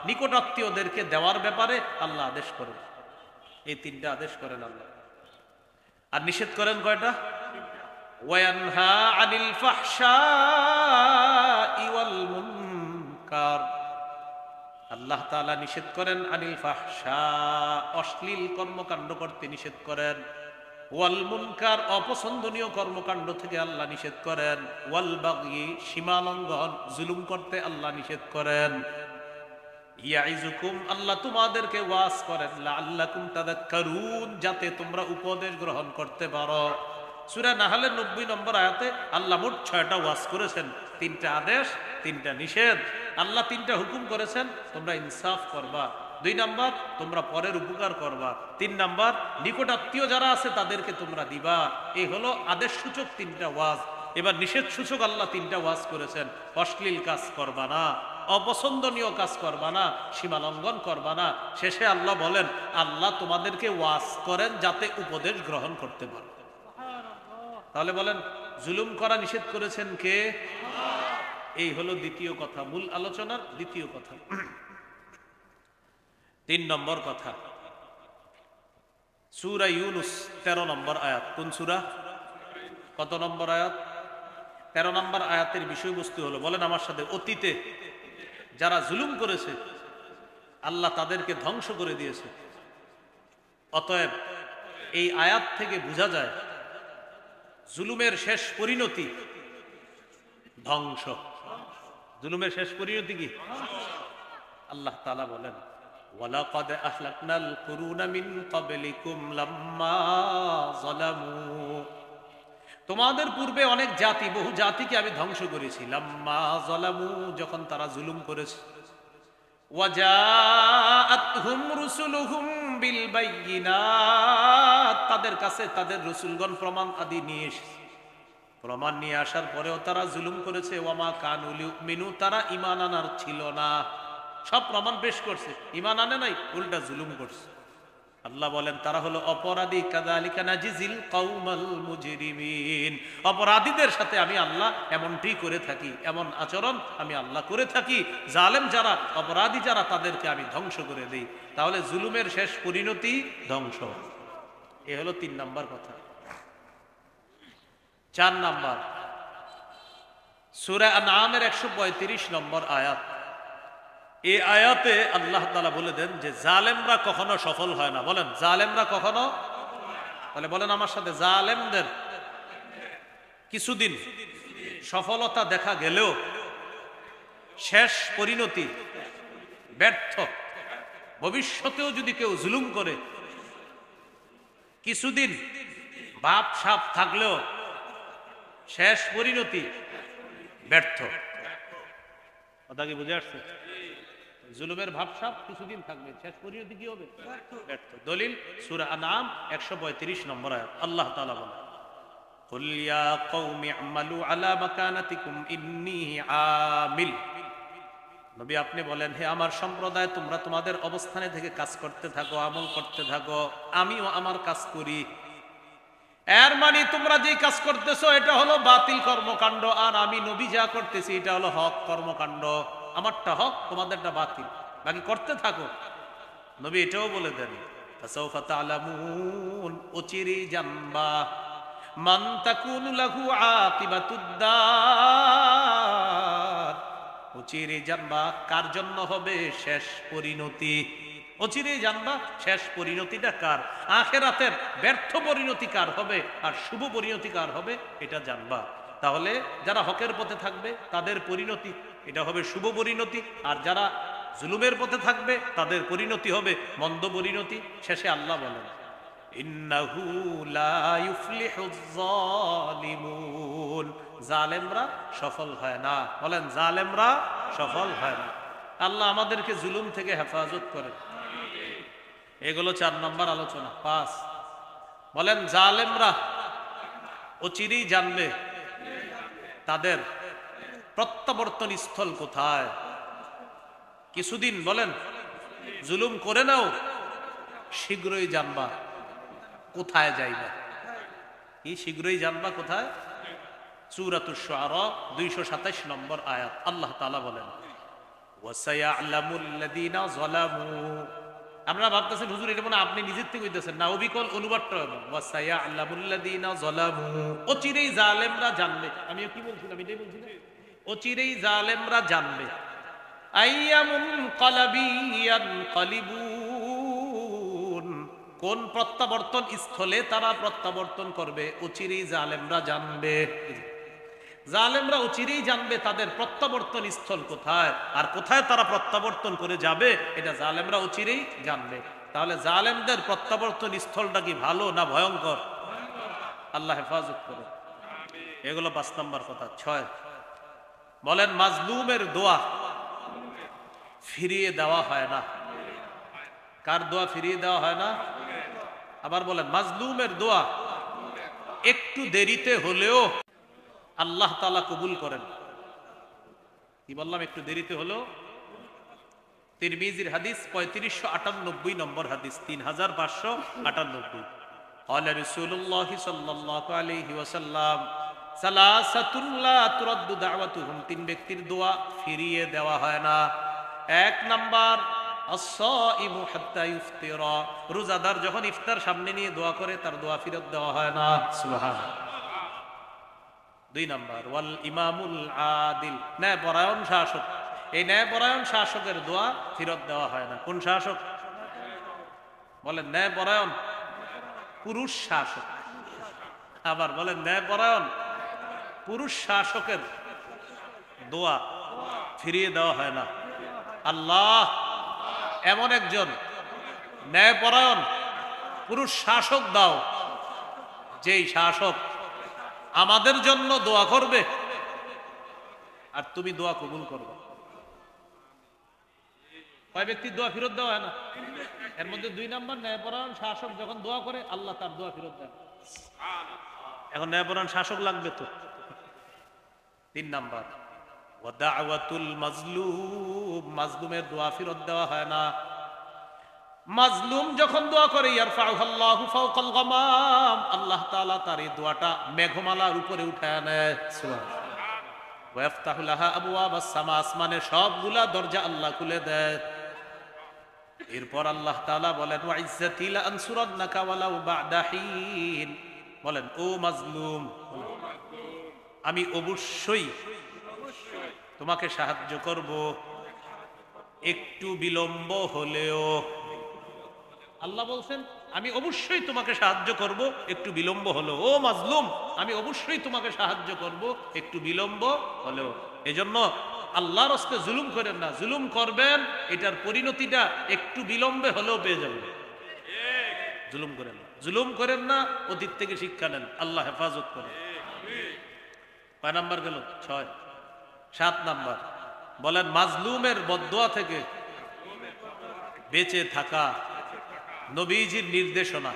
নিকটাত্মীয়দেরকে দেওয়ার ব্যাপারে আল্লাহ আদেশ করেন। এই 3টা আদেশ করেন আল্লাহ। আর নিষেধ করেন কয়টা? ওয়া ইয়ানহা আনিল ফাহশাই ওয়াল মুনকার। আল্লাহ তাআলা নিষেধ করেন আনিল ফাহশা, অশ্লীল কর্মকাণ্ড করতে নিষেধ করেন। ওয়াল মুনকার, অপছন্দনীয় কর্মকাণ্ড থেকে আল্লাহ নিষেধ করেন। ওয়াল বাগই, সীমা লঙ্ঘন, জুলুম করতে আল্লাহ নিষেধ করেন। ইয়াইজুকুম, আল্লাহ তোমাদেরকে ওয়াজ করেন, লাআল্লাকুম তাযাক্কারুন, যাতে তোমরা উপদেশ গ্রহণ করতে পারো। সূরা নাহলের 90 নম্বর আয়াতে আল্লাহ মোট 6টা ওয়াজ করেছেন, 3টা আদেশ, 3টা নিষেধ। আল্লাহ 3টা হুকুম করেছেন, তোমরা ইনসাফ করবা। 2 নাম্বার তোমরা পরের উপকার করবা। 3 নাম্বার নিকটাত্মীয় যারা আছে তাদেরকে তোমরা দিবা। এই হলো আদেশ সূচক 3টা ওয়াজ। এবার নিষেধ সূচক আল্লাহ 3টা ওয়াজ করেছেন। অশ্লীল কাজ করবা না, অপছন্দনীয় কাজ করবা না, সীমা লঙ্ঘন করবা না। শেষে আল্লাহ বলেন আল্লাহ তোমাদেরকে ওয়াজ করেন যাতে উপদেশ গ্রহণ করতে পারো। তাহলে বলেন জুলুম করা নিষেধ করেছেন কে? এই হলো দ্বিতীয় কথা, মূল আলোচনার দ্বিতীয় কথা। 3 নম্বর কথা, সূরা ইউনুস 13 নম্বর আয়াত। কোন সূরা? কত নম্বর আয়াত? 13 নম্বর আয়াতের বিষয়বস্তু হলো, বলেন আমার সাথে, অতীতে যারা জুলুম করেছে আল্লাহ তাদেরকে ধ্বংস করে দিয়েছে। অতএব এই আয়াত থেকে বোঝা যায় জুলুমের শেষ পরিণতি ধ্বংস। জুলুমের শেষ পরিণতি কি? আল্লাহ তাআলা বলেন, ওয়ালাকাদ আহলাকনাল কুরুনা মিন ক্বাবলিকুম লাম্মা যালামু, তোমাদের পূর্বে অনেক জাতি, বহু জাতিকে আমি ধ্বংস করেছি। লাম্মা যালামু, যখন তারা জুলুম করেছে। ওয়াজাআতহুম রুসুলুহুম বিল বাইয়িনাত, তাদের কাছে তাদের রাসূলগণ প্রমাণ আদি নিয়ে এসেছে। প্রমাণ নিয়ে আসার পরেও তারা জুলুম করেছে। ওয়ামা কানু লিউমিনু, তারা ঈমান আনার ছিল না। সব প্রমাণ পেশ করছে, ঈমান আনে নাই, উল্টা জুলুম করছে। আল্লাহ বলেন তারা হলো অপরাধী। কাযালিকা নাজিজিল কওমাল মুজরিমিন, অপরাধীদের সাথে আমি আল্লাহ এমনটি করে থাকি, এমন আচরণ আমি আল্লাহ করে থাকি। জালেম যারা, অপরাধী যারা, তাদেরকে আমি ধ্বংস করে দেই। তাহলে জুলুমের শেষ পরিণতি ধ্বংস। এ হলো 3 নাম্বার কথা। 4 নাম্বার, সূরা আনআমের 135 নম্বর আয়াত। এই আয়াতে আল্লাহ তাআলা বলে দেন যে জালেমরা কখনো সফল হয় না। বলেন জালেমরা কখনো, তাহলে বলেন আমার সাথে, জালেমদের কিছুদিন সফলতা দেখা গেলেও শেষ পরিণতি ব্যর্থ। ভবিষ্যতেও যদি কেউ জুলুম করে কিছুদিন বাপ সাপ থাকলেও শেষ পরিণতি ব্যর্থ। কথা কি বুঝে আসছে? জুলুমের ভাবসাব কিছুদিন থাকবে, শেষ পরিণতি কি হবে? ব্যর্থ। দলিল সূরা আনআম 135 নম্বর আয়াত। আল্লাহ তাআলা বলেন, কুল ইয়া কওমি আমালু আলা মাকানাতিকুম ইন্নী আমিল। নবী আপনি বলেন, হে আমার সম্প্রদায়, তোমরা তোমাদের অবস্থানে থেকে কাজ করতে থাকো, আমল করতে থাকো, আমিও আমার কাজ করি। এর মানে তোমরা যে কাজ করতেছো এটা হলো বাতিল কর্মকাণ্ড, আর আমি নবী যা করতেছি এটা হলো হক কর্মকাণ্ড। আমারটা হক, তোমাদেরটা বাতিল, বাকি করতে থাকো। নবী এটাও বলে দেন, ফাসাউফা তা'লামুন, অচিরেই জানবা, মান তাকুনু লাহু আকিবাতুদ্দার, অচিরেই জানবা কার জন্য হবে শেষ পরিণতি। অচিরেই জানবা শেষ পরিণতিটা কার, আখিরাতের ব্যর্থ পরিণতি কার হবে আর শুভ পরিণতি কার হবে, এটা জানবা। তাহলে যারা হকের পথে থাকবে তাদের পরিণতি এটা হবে শুভ পরিণতি, আর যারা জুলুমের পথে থাকবে তাদের পরিণতি হবে মন্দ পরিণতি। শেষে আল্লাহ বলেন, ইন্নাহু লা ইউফলিহুজ যালিমুন, জালেমরা সফল হয় না। বলেন জালেমরা সফল হয় না। আল্লাহ আমাদেরকে জুলুম থেকে হেফাজত করে। এগুলো 4 নম্বর আলোচনা। 5, বলেন জালেমরা অচিরেই জানবে তাদের প্রত্যাবর্তন স্থল কোথায়। কিছুদিন বলেন জুলুম করে নাও, শীঘ্রই জানবা কোথায় যাইবা। কি শীঘ্রই জানবা কোথায়? সূরাতুশ শুআরা 227 নম্বর আয়াত। আল্লাহ তাআলা বলেন, ওয়াসায়ালামুল লাযিনা যালামু। আপনারা ভাবতেছেন হুজুর এটা মনে আপনি নিজের থেকে কইতেছেন না, অবিকল অনুবাদটা হবে ওয়াসায়ালামুল লাযিনা যালামু, অচিরেই জালেমরা জানবে। আমিও কি বলছিলাম এটাই বলছিলাম, অচিরেই জালেমরা জানবে। আইয়ামুন কলাবিয়ান কলিবুন, কোন প্রত্যাবর্তন স্থলে তারা প্রত্যাবর্তন করবে, অচিরেই জালেমরা জানবে। জালেমরা অচিরেই জানবে তাদের প্রত্যাবর্তন স্থল কোথায়, আর কোথায় তারা প্রত্যাবর্তন করে যাবে এটা জালেমরা অচিরেই জানবে। তাহলে জালেমদের প্রত্যাবর্তন স্থলটা কি ভালো না ভয়ঙ্কর? আল্লাহ হেফাজত করে। এগুলো 5 নম্বর কথা। 6, বলেন মাজলুমের দোয়া ফিরিয়ে দেওয়া হয় না। কার দোয়া ফিরিয়ে দেওয়া হয় না? আবার বলেন মাজলুমের দোয়া একটু দেরিতে হলেও আল্লাহ তাআলা কবুল করেন। কি বললাম? একটু দেরিতে হলেও। তিরমিজির হাদিস 3598 নম্বর হাদিস, 3598। قال رسول الله صلى الله عليه وسلم সালাসাতুন লা তুরাদ্দু দাওয়াতুহুম, 3 ব্যক্তির দোয়া ফিরিয়ে দেওয়া হয় না। 1 নাম্বার আস-সাইমু হাত্তা ইফতিরা, রোজাদার যখন ইফতার সামনে নিয়ে দোয়া করে তার দোয়া ফেরত দেওয়া হয় না। সুবহানাল্লাহ। 2 নাম্বার ওয়াল ইমামুল আদিল, ন্যায়পরায়ণ শাসক, এই ন্যায়পরায়ণ শাসকের দোয়া ফেরত দেওয়া হয় না। কোন শাসক বলেন? ন্যায়পরায়ণ পুরুষ শাসক। আবার বলেন ন্যায়পরায়ণ পুরুষ শাসকের দোয়া ফিরিয়ে দেওয়া হয় না। আল্লাহ এমন একজন ন্যায়পরায়ণ পুরুষ শাসক দাও, যেই শাসক আমাদের জন্য দোয়া করবে আর তুমি দোয়া কবুল করবে। কয় ব্যক্তির দোয়া ফেরত দেওয়া হয় না? এর মধ্যে 2 নাম্বার, ন্যায়পরায়ণ শাসক যখন দোয়া করে আল্লাহ তার দোয়া ফেরত দেন। এখন ন্যায়পরায়ণ শাসক লাগবে তো। 3 নাম্বার ওয়া দাওয়াতুল মাজলুম, মাজলুমের দোয়া ফেরত দেওয়া হয় না। মাজলুম যখন দোয়া করে ইয়ারফাউহুল্লাহু ফাওকাল গামাম, আল্লাহ তাআলা তার এই দোয়াটা মেঘমালার উপরে উঠায় নেয়। সুবহানাল্লাহ। ওয়া ইফতাহু লাহা আবওয়াবাস সামা, আসমানের সবগুলা দরজা আল্লাহ খুলে দেয়। এরপর আল্লাহ তাআলা বলেন ওয়া ইজ্জাতি লা আনসুরান্নাকা ওয়ালাউ বা'দা হিন, বলেন ও মাজলুম, আমি অবশ্যই তোমাকে সাহায্য করব, একটু বিলম্ব হলেও। আল্লাহ বলছেন আমি অবশ্যই তোমাকে সাহায্য করব, একটু বিলম্ব হলেও। ও মাজলুম, আমি অবশ্যই তোমাকে সাহায্য করব, একটু বিলম্ব হলেও। এজন্য আল্লাহর রাস্তায় জুলুম করেন না, জুলুম করবেন এটার পরিণতিটা একটু বিলম্বে হলেও পেয়ে যাবেন। জুলুম করেন না, জুলুম করেন না, অতীত থেকে শিক্ষা নেন, আল্লাহ হেফাজত করেন। কয় নাম্বার গেল? 6। 7 নাম্বার বলেন মাজলুমের বদদোয়া থেকে বেঁচে থাকা নবীজির নির্দেশনা।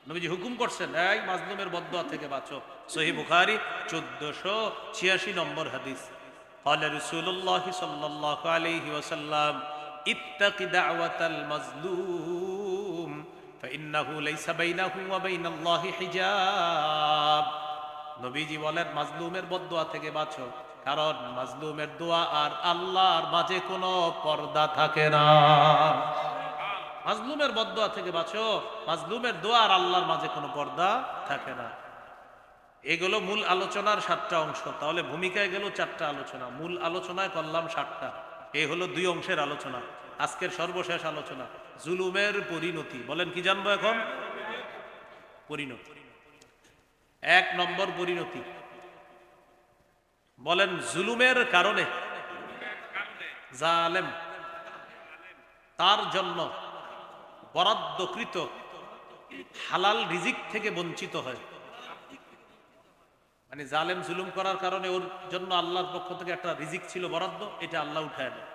নবীজি হুকুম করছেন এই মাজলুমের বদদোয়া থেকে বাঁচো। সহিহ বুখারী 1486 নম্বর হাদিস। قال رسول الله صلى الله عليه وسلم اتق دعوة المظلوم فإنه ليس بينه وبين الله حجاب। নবীজি বলেন মাজলুমের বদদোয়া থেকে বাঁচো, কারণ মাজলুমের দোয়া আর আল্লাহর মাঝে কোনো পর্দা থাকে না। মাজলুমের বদদোয়া থেকে বাঁচো, মাজলুমের দোয়া আর আল্লাহর মাঝে কোনো পর্দা থাকে না। এগুলো মূল আলোচনার 7টা অংশ। তাহলে ভূমিকায় গেল 4টা আলোচনা, মূল আলোচনায় করলাম 7টা। এই হলো 2 অংশের আলোচনা। আজকের সর্বশেষ আলোচনা জুলুমের পরিণতি। বলেন কি জানবো এখন? পরিণতি। 1 নম্বর পরিণতি, বলেন জুলুমের কারণে জালেম তার জন্য বরাদ্দকৃত হালাল রিজিক থেকে বঞ্চিত হয়। মানে জালেম জুলুম করার কারণে ওর জন্য আল্লাহর পক্ষ থেকে একটা রিজিক ছিল বরাদ্দ, এটা আল্লাহ উঠায় নেয়।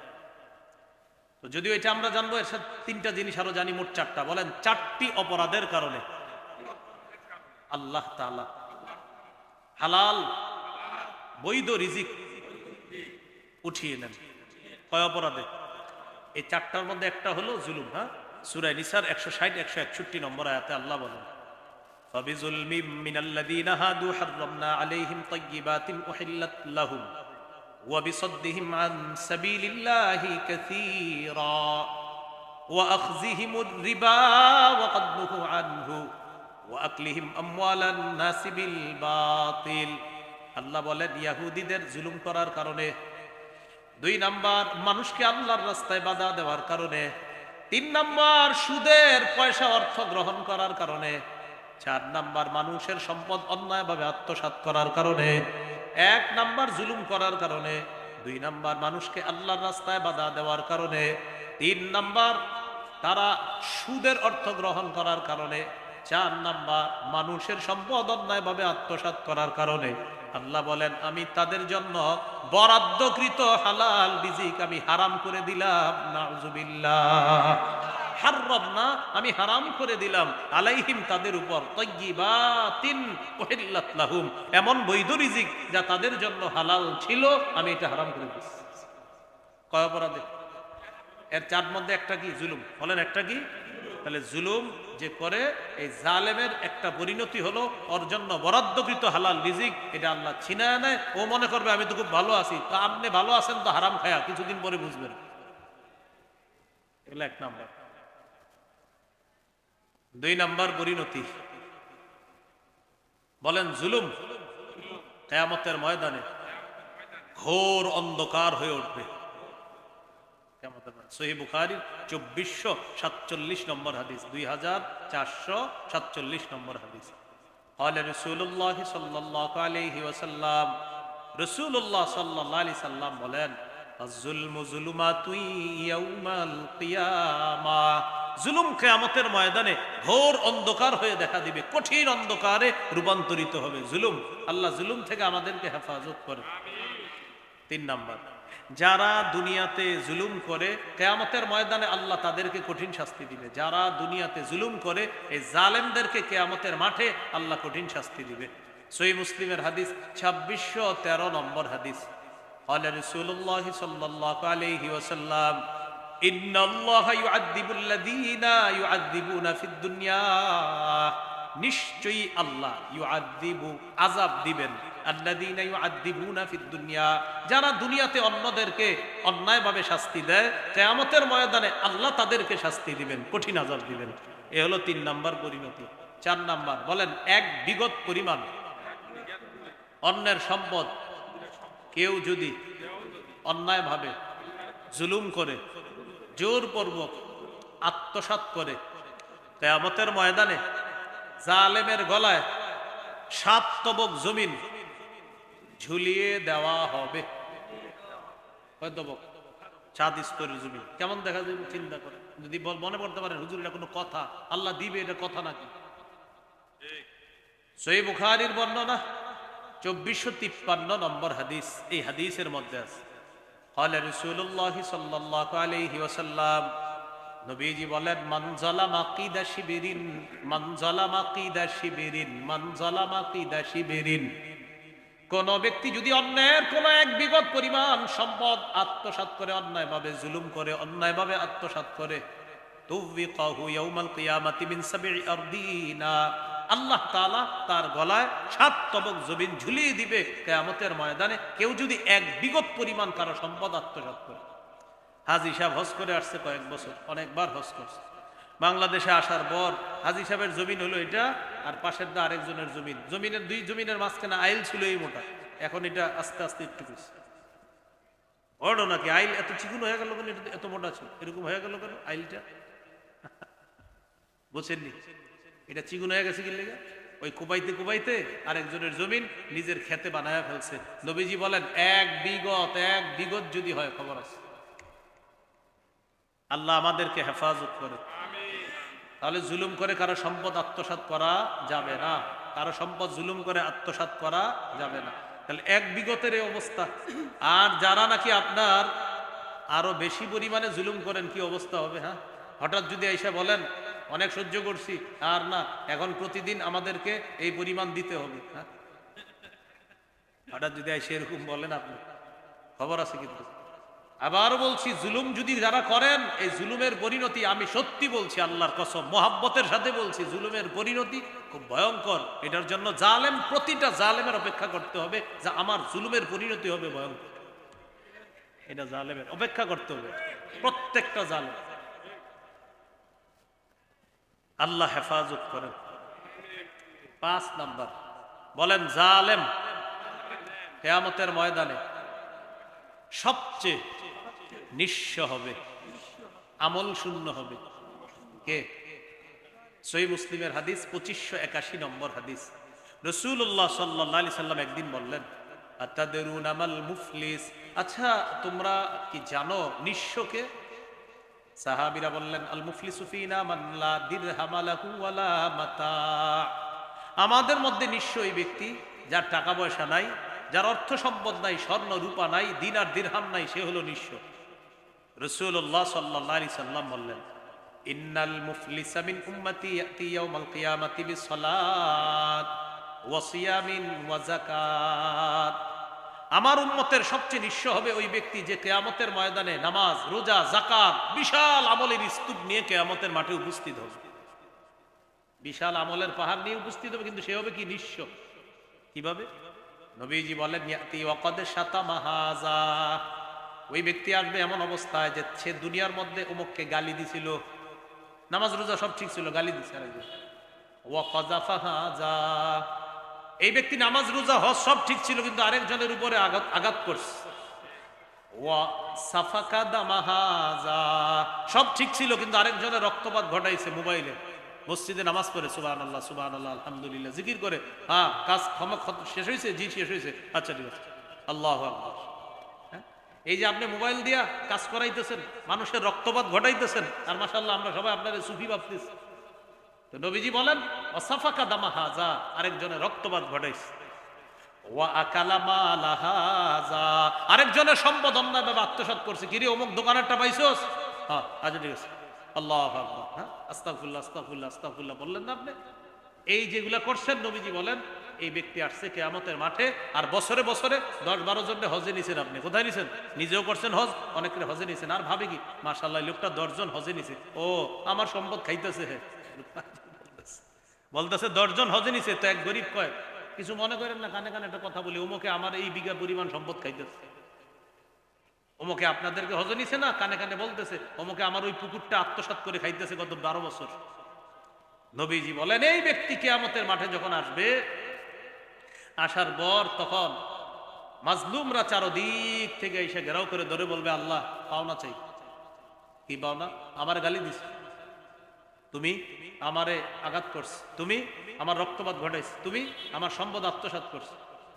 তো যদিও এটা আমরা জানবো, এর সাথে 3টা জিনিস আরো জানি, মোট 4টা। বলেন 4টি অপরাধের কারণে আল্লাহ তাআলা হালাল বৈধ রিজিক উঠিয়ে নেন। কয় অপরাধে? এই 4টার মধ্যে একটা হলো জুলুম। হ্যাঁ, সূরা নিসার 160 161 নম্বর আয়াতে আল্লাহ বলেন ফাবিজুলমিম মিনাল্লাযীনা হাদু হাররামনা আলাইহিম তাইয়্যিবাতিন উহিল্লাত লাহুম ওয়া বিসাদ্দিহিম আন সাবিলিল্লাহি কাসীরা ওয়া আখযিহিমুর রিবা ওয়া ক্বাদ নুহু আনহু ওয়া আকলিহিম আমওয়ালান নাসি বিল বাতিল। আল্লাহ বলেন ইহুদিদের জুলুম করার কারণে, 2 নাম্বার মানুষকে আল্লাহর রাস্তায় বাধা দেওয়ার কারণে, 3 নাম্বার সুদের পয়সা অর্থ গ্রহণ করার কারণে, 4 নাম্বার মানুষের সম্পদ অন্যায়ভাবে আত্মসাৎ করার কারণে, 1 নাম্বার জুলুম করার কারণে, 2 নাম্বার মানুষকে আল্লাহর রাস্তায় বাধা দেওয়ার কারণে, 3 নাম্বার তারা সুদের অর্থ গ্রহণ করার কারণে, 4 নাম্বার মানুষের সম্পদ অন্যায়ভাবে আত্মসাৎ করার কারণে আল্লাহ বলেন আমি তাদের জন্য বরাদ্দকৃত হালাল রিজিক আমি হারাম করে দিলাম। নাউজুবিল্লাহ। হাররামনা, আমি হারাম করে দিলাম, আলাইহিম তাদের উপর, তাইয়্যিবাতিন উহিল্লাত লাহুম, এমন বৈধ রিজিক যা তাদের জন্য হালাল ছিল, আমি এটা হারাম করে দিয়েছি। কয় অপরাধে? এর 4 মধ্যে একটা কি? জুলুম। বলেন একটা কি? তাহলে জুলুম যে করে, এই জালেমের একটা পরিণতি হলো ওর জন্য বরাদ্দকৃত হালাল রিজিক এটা আল্লাহ ছিনায় নেয়। ও মনে করবে আমি তো খুব ভালো আছি। তো আপনি ভালো আছেন তো হারাম খায়া, কিছুদিন পরে বুঝবেন। এগুলো 1 নাম্বার। 2 নাম্বার পরিণতি, বলেন জুলুম কিয়ামতের ময়দানে ঘোর অন্ধকার হয়ে উঠবে। সহিহ বুখারী 2447 নম্বর হাদিস, 2447 নম্বর হাদিস। قال رسول الله صلى الله عليه وسلم, রাসূলুল্লাহ সাল্লাল্লাহু আলাইহি সাল্লাম বলেন, আয-যুলমু যুলুমাতু ইয়াউমাল কিয়ামাহ, জুলুম কিয়ামতের ময়দানে ঘোর অন্ধকার হয়ে দেখা দিবে, কঠিন অন্ধকারে রূপান্তরিত হবে জুলুম। আল্লাহ জুলুম থেকে আমাদেরকে হেফাজত করে। 3 নাম্বার, যারা দুনিয়াতে জুলুম করে কিয়ামতের ময়দানে আল্লাহ তাদেরকে কঠিন শাস্তি দিবে। যারা দুনিয়াতে জুলুম করে এই জালেমদেরকে কিয়ামতের মাঠে আল্লাহ কঠিন শাস্তি দিবে। সহিহ মুসলিমের হাদিস 2613 নম্বর হাদিস। قال رسول الله صلى الله عليه وسلم, إن الله يعذب الذين يعذبون في الدنيا, নিশ্চয়ই আল্লাহ ইউআযিবু আযাব দিবেন, আল্লাযীনা ইউআযিবুনা ফিদ দুনিয়া, যারা দুনিয়াতে অন্যদেরকে অন্যায়ভাবে শাস্তি দেয়, কিয়ামতের ময়দানে আল্লাহ তাদেরকে শাস্তি দিবেন, কঠিন আযাব দিবেন। এ হলো 3 নাম্বার পরিণতি। 4 নাম্বার, বলেন এক বিগত পরিমাণ অন্যের সম্পদ কেউ যদি অন্যায়ভাবে জুলুম করে, জোরপূর্বক আত্মসাৎ করে, কিয়ামতের ময়দানে জালেমের গলায় 7 তবক জমিন ঝুলিয়ে দেওয়া হবে। কয় তবক? 7 স্তরের জমিন। কেমন দেখা যাবে চিন্তা করে, যদি মনে করতে পারেন হুজুর এটা কোনো কথা, আল্লাহ দিবে, এটা কথা নাকি? সহিহ বুখারীর বর্ণনা 2453 নম্বর হাদিস। এই হাদিসের মধ্যে আছে, قال رسول الله صلى الله عليه وسلم, নবীজি বলেন, মান যালামা কিদা শিবিরিন, মান যালামা কিদা শিবিরিন, মান যালামা কিদা শিবিরিন, কোন ব্যক্তি যদি অন্যায়ের কোন এক বিগত পরিমাণ সম্পদ আত্মসাৎ করে, অন্যায়ভাবে জুলুম করে, অন্যায়ভাবে আত্মসাৎ করে, তুযিকাহু ইয়াউমাল কিয়ামাতি মিন 7 আরদিনা, আল্লাহ তাআলা তার গলায় 7 তবক জমিন ঝুলিয়ে দিবে কিয়ামতের ময়দানে, কেউ যদি এক বিগত পরিমাণ কারো সম্পদ আত্মসাৎ করে। হাজী সাহেব হজ করে আসছে কয়েক বছর, অনেকবার হজ করছে। বাংলাদেশে আসার পর হাজী সাহেবের জমিন হলো এটা, আর পাশের দা আরেকজনের জমিন, জমিনের 2 জমিনের মাঝখানে আইল ছিল এই মোটা, এখন এটা আস্তে আস্তে একটু কিছু বড় নাকি আইল এত চিকুন হয়ে গেল কেন, এটা এত মোটা ছিল, এরকম হয়ে গেল কেন আইলটা? বুঝছেননি? এটা চিকুন হয়ে গেছে কি লেগে? ওই কুবাইতে কুবাইতে আরেকজনের জমিন নিজের খেতে বানায়া ফেলছে। নবীজি বলেন, এক বিগত যদি হয়, খবর আছে। আল্লাহ আমাদেরকে হেফাজত করে। তাহলে জুলুম করে কারো সম্পদ আত্মসাৎ করা যাবে না, কারো সম্পদ জুলুম করে আত্মসাৎ করা যাবে না। তাহলে এক বিগতের এই অবস্থা। আর যারা নাকি আপনার আরো বেশি পরিমাণে জুলুম করেন, কি অবস্থা হবে? হ্যাঁ, হঠাৎ যদি এসে বলেন অনেক সহ্য করছি, আর না, এখন প্রতিদিন আমাদেরকে এই পরিমাণ দিতে হবে, হ্যাঁ, হঠাৎ যদি এসে এরকম বলেন, আপনি খবর আছে কিন্তু। আবার বলছি, জুলুম যদি যারা করেন, এই জুলুমের পরিণতি, আমি সত্যি বলছি, আল্লাহর কসম, মোহাব্বতের সাথে বলছি, জুলুমের পরিণতি খুব ভয়ঙ্কর। এটার জন্য জালেম, প্রতিটা জালেমের অপেক্ষা করতে হবে যে আমার জুলুমের পরিণতি হবে ভয়ঙ্কর। এটা জালেমের অপেক্ষা করতে হবে, প্রত্যেকটা জালেম। আল্লাহ হেফাজত করেন। 5 নাম্বার, বলেন জালেম কিয়ামতের ময়দানে সবচেয়ে নিঃস্ব হবে, আমল শূন্য হবে। কে? সহিহ মুসলিমের হাদিস 2581 নম্বর হাদিস। রাসূলুল্লাহ সাল্লাল্লাহু আলাইহি সাল্লাম একদিন বললেন, আতাদরুনা মাল মুফলিস, আচ্ছা তোমরা কি জানো নিঃস্বকে? সাহাবীরা বললেন, আল মুফলিসু ফিনা মান লা দিরহাম লাহু ওয়ালা মাতা, আমাদের মধ্যে নিঃস্ব ওই ব্যক্তি যার টাকা পয়সা নাই, যার অর্থ সম্পদ নাই, স্বর্ণ রূপা নাই, দিনার দিরহাম নাই, সে হলো নিঃস্ব। রাসূলুল্লাহ সাল্লাল্লাহু আলাইহি সাল্লাম বললেন, ইন্নাল মুফলিসা মিন উম্মতি ইয়াতি ইয়াউমাল কিয়ামাতি বিসসালাত ওয়া সিয়ামিন ওয়া যাকাত, আমার উম্মতের সবচেয়ে নিঃস্ব হবে ওই ব্যক্তি যে কিয়ামতের ময়দানে নামাজ, রোজা, যাকাত, বিশাল আমলের স্তূপ নিয়ে কিয়ামতের মাঠে উপস্থিত হবে। বিশাল আমলের পাহাড় নিয়ে উপস্থিত হবে, কিন্তু সে হবে কি? নিঃস্ব। কিভাবে? নবীজি বলেন, ইয়াতি ওয়া ক্বাদ শাতামা হাযা, ওই ব্যক্তি আসবে এমন অবস্থায় যে সে দুনিয়ার মধ্যে অমুককে গালি দিছিল, নামাজ রোজা সব ঠিক ছিল, গালি দিছে আরেকজন। ওয়া কাযাফা হাযা, এই ব্যক্তি নামাজ রোজা হজ সব ঠিক ছিল কিন্তু আরেকজনের উপরে আঘাত করছে। ওয়া সাফাকা দামা হাযা, সব ঠিক ছিল কিন্তু আরেকজনের রক্তপাত ঘটাইছে মোবাইলে, মসজিদে নামাজ পড়ে সুবহানাল্লাহ সুবহানাল্লাহ আলহামদুলিল্লাহ জিকির করে, হ্যাঁ কাজ শেষ হয়েছে, জি শেষ হয়েছে, আচ্ছা ঠিক আছে, আল্লাহু আকবার। এই যে আপনি মোবাইল দিয়া কাজ করাইতেছেন, মানুষের রক্তপাত ঘটাইতেছেন, আর মাশাআল্লাহ আমরা সবাই আপনার সুফি ভাবতেছি। তো নবীজি বলেন ওয়াসাফাকা দামা হাযা, আরেকজনের রক্তপাত ঘটাইছে। ওয়া আকালা মালা হাযা, আরেকজনের সম্পদ অন্যায়ভাবে আত্মসাৎ করছে। কিরে অমুক দোকানেরটা পাইছস? হ্যাঁ আচ্ছা ঠিক আছে, আল্লাহু আকবার, হ্যাঁ আস্তাগফিরুল্লাহ আস্তাগফিরুল্লাহ আস্তাগফিরুল্লাহ বললেন না আপনি? এই যেগুলা করছেন নবীজি বলেন এই ব্যক্তি আসছে কিয়ামতের মাঠে, আর বছরে বছরে 10-12 জনকে হজে নিছেন। আপনি কোথায় নিছেন? নিজেও করছেন হজ, অনেকের হজে নিছেন, আর ভাবে কি মাশাআল্লাহ লোকটা 10 জন হজে নিছে, ও আমার সম্পদ খাইতেছে, হ্যাঁ বলতেছে 10 জন হজে নিছে তো এক গরিব কয়, কিছু মনে করেন না, কানে কানে একটা কথা বলি, ওমকে আমার এই বিঘা পরিমাণ সম্পদ খাইতেছে, ওমকে আপনাদেরকে হজে নিছে না, কানে কানে বলতেছে ওমকে আমার ওই পুকুরটা আত্মসাৎ করে খাইতেছে গত 12 বছর। নবীজি বলেন এই ব্যক্তি কিয়ামতের মাঠে যখন আসবে, আসার পর তখন মাজলুমরা চারদিক থেকে এসে ঘেরাও করে ধরে বলবে আল্লাহ পাওনা চাই। কি পাওনা? আমার গালি দিস, তুমি আমারে আঘাত করছ, তুমি আমার রক্তপাত ঘটাইছ, তুমি আমার সম্পদ আত্মসাৎ করছ।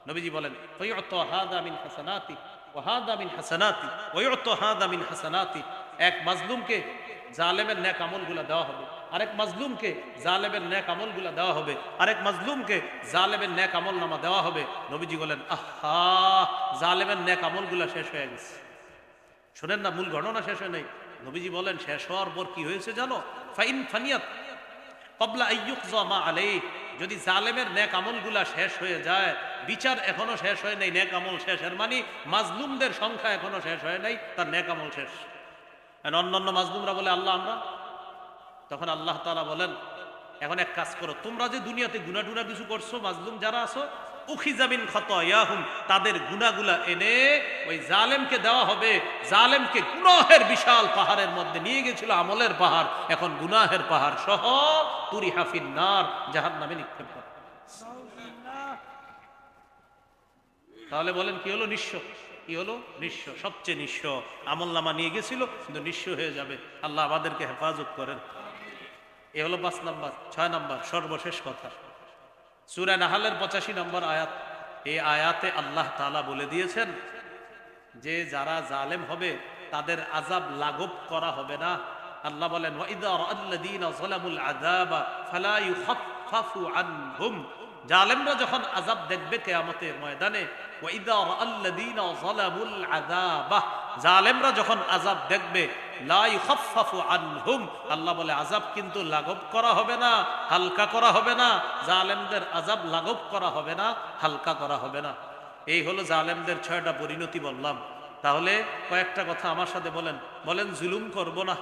নবীজি বলেন ফায়ুতা হাদা মিন হাসানাতি ওয়া হাদা মিন হাসানাতি ওয়া ইউতা হাদা মিন হাসানাতি, এক মাজলুমকে জালেমের নেক আমলগুলো দেওয়া হবে, আরেক মাজলুমকে জালেমের নেক আমলগুলো দেওয়া হবে, আরেক মাজলুমকে জালেমের নেক আমলনামা দেওয়া হবে। নবীজি বলেন আহা, জালেমের নেক আমলগুলো শেষ হয়ে গেছে। শুনেন না, মূল ঘটনা শেষ হয় নাই। নবীজি বলেন শেষ হওয়ার পর কি হয়েছে জানো? ফাইন ফানিয়াত ক্বাবলা আইয়ুকযা মা আলাইহি, যদি জালেমের নেক আমলগুলা শেষ হয়ে যায়, বিচার এখনো শেষ হয় নাই, নেক আমল শেষ, এর মানে মাজলুমদের সংখ্যা এখনো শেষ হয় নাই, তার নেক আমল শেষ। অন্যান্য মাজলুমরা বলে আল্লাহ আমরা, তখন আল্লাহ তাআলা বলেন এখন এক কাজ করো, তোমরা যে দুনিয়াতে গুনাহ টুনা কিছু করছো, মাজলুম যারা আছো, উখিযা মিন খাতায়াহুম, তাদের গুনাহগুলা এনে ওই জালেমকে দেওয়া হবে। জালেমকে গুনাহের বিশাল পাহাড়ের মধ্যে নিয়ে গেছিল, আমলের পাহাড়, এখন গুনাহের পাহাড় সহ তুরিহা ফিন নার, জাহান্নামে নিক্ষেপ করা। তাহলে বলেন কি হলো? নিঃস্ব। কি হলো? নিঃস্ব, সবচেয়ে নিঃস্ব। আমলনামা নিয়ে গেছিল কিন্তু নিঃস্ব হয়ে যাবে। আল্লাহ আমাদেরকে হেফাজত করেন। এ হলো 5 নাম্বার। 6 নাম্বার সর্বশেষ কথা, সূরা নাহলের 85 নম্বর আয়াত। এই আয়াতে আল্লাহ তাআলা বলে দিয়েছেন যে যারা জালেম হবে তাদের আযাব লাঘব করা হবে না। আল্লাহ বলেন ওয়াইদা রাআল্লাযীনা যালামুল আযাবা ফালা ইউখাফফাফু আনহুম, জালেমরা যখন আযাব দেখবে কিয়ামতের ময়দানে, ওয়াইদা রাআল্লাযীনা যালামুল আযাবা, জালেমরা যখন আযাব দেখবে, লা ইউখাফফাফু আনহুম, আল্লাহ বলে আযাব কিন্তু লাঘব করা হবে না, হালকা করা হবে না। জালেমদের আযাব লাঘব করা হবে না, হালকা করা হবে না। এই হলো জালেমদের 6টা পরিণতি বললাম। তাহলে কয়েকটা কথা আমার সাথে বলেন। বলেন জুলুম করব না,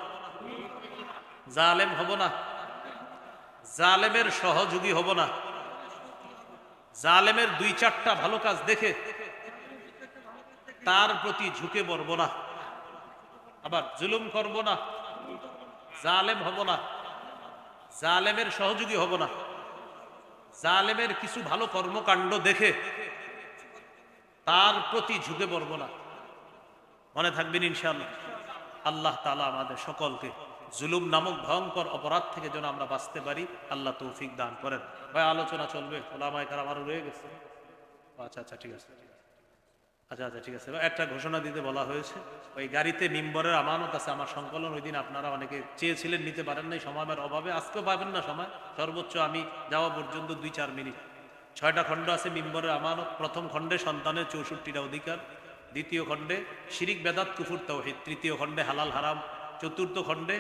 জালেম হব না, জালেমের সহযোগী হব না, জালেমের 2-4টা ভালো কাজ দেখে তার প্রতি ঝুঁকে পড়ব না, আবার জুলুম করব না, জালেম হব না, জালেমের সহযোগী হব না, জালেমের কিছু ভালো কর্মকাণ্ড দেখে তার প্রতি ঝুঁকে পড়ব না। মনে থাকবেন ইনশাআল্লাহ। আল্লাহ তাআলা আমাদের সকলকে জুলুম নামক ভয়ঙ্কর অপরাধ থেকে যেন আমরা বাঁচতে পারি, আল্লাহ তৌফিক দান করেন। ভাই আলোচনা চলবে, ওলামায়ে কেরাম আরো রয়ে গেছে। আচ্ছা আচ্ছা ঠিক আছে, আচ্ছা আচ্ছা ঠিক আছে। একটা ঘোষণা দিতে বলা হয়েছে, ওই গাড়িতে মিম্বরের আমানত আছে আমার সংকলন। ওই দিন আপনারা অনেকে চেয়েছিলেন, নিতে পারেন নাই সময়ের অভাবে, আজকেও পাবেন না সময়। সর্বোচ্চ আমি যাওয়া পর্যন্ত 2-4 মিনিট। 6টা খণ্ড আছে মিম্বরের আমানত। প্রথম খণ্ডে সন্তানের 64টা অধিকার, দ্বিতীয় খণ্ডে শিরিক বেদাত কুফর তাওহীদ, তৃতীয় খণ্ডে হালাল হারাম, চতুর্থ খণ্ডে